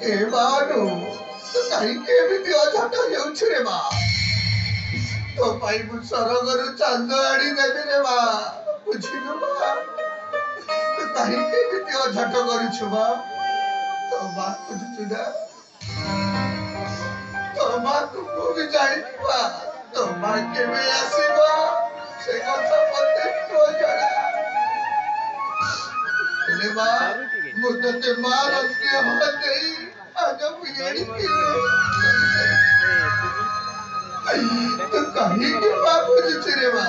ए बानु तो कहीं के भी दियो झट हेउछ रे बा तो पाई मु सरगरु चांद आड़ी देबी रे बा बुझिलु बा तो कहीं के भी दियो झट करू बा तो बा बुझु ना तो बा तू भी जाई बा तो बा के भी आसीबा से कथा पते तो जड़ा ले बा मुदते मार के होते आज बिगड़ी के तो कहीं के बा बुझु रे बा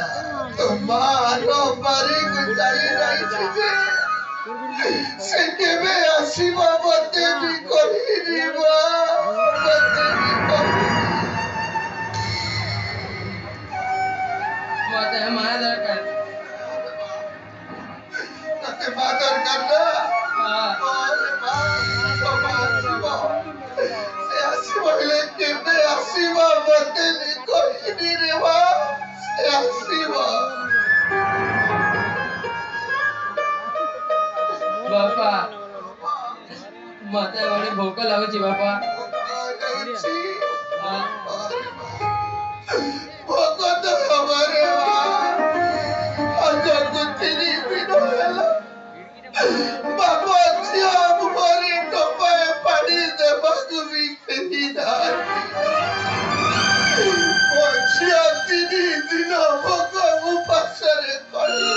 तो मारो बारी गुजारी नहीं छे से केबे आसीबा बते भी करी रीबा बते भी करी मते माया दरकार तते मा दरकार ना हां अरे बा आसीबा से आसीबा ले केबे आसीबा बते भी करी रीबा से आसीबा बापा मते बड़ी भूख लागुची बापा भगत हमारे आज कुतिनी बिनो हेला बाबा झिया मुरी टोपाए पानी देबाकु भी केही नाही ओ झिया तिनी दिन भोग उपासरे करी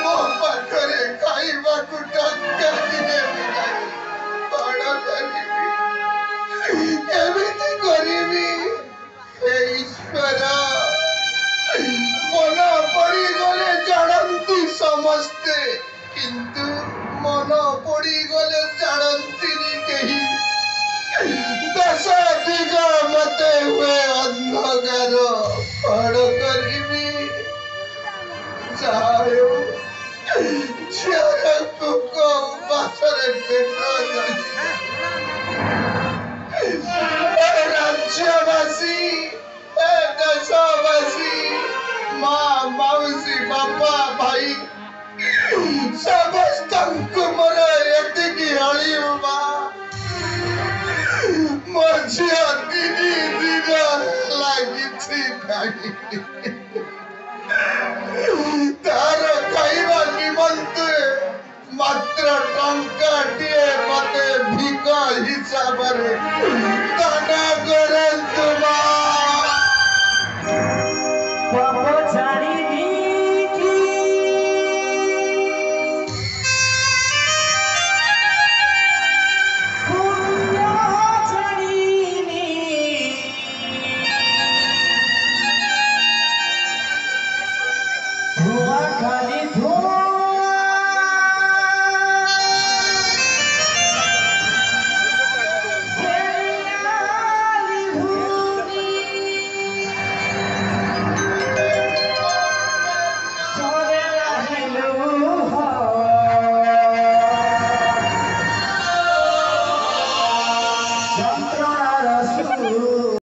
मो पाखरे खाइबाकु टक्का दिने बिनाई बड़ करिबी केमिति करिबी हे ईश्वर मन पड़ी गले जानती समस्ते किंतु मन पड़ी गले जानती केही दश दिगा मते हुए अंधकार बड़ करिबी जायो झियार तुको बासरे पेट राज्यवासी देशवासी माँ माउसी बापा भाई समस्त मोर एतिकी हलिबा मो झिया तिनी दिन लागिछि नाही तार खाइबा निमंते मात्र टंका टिए मते भिक हिसाब रे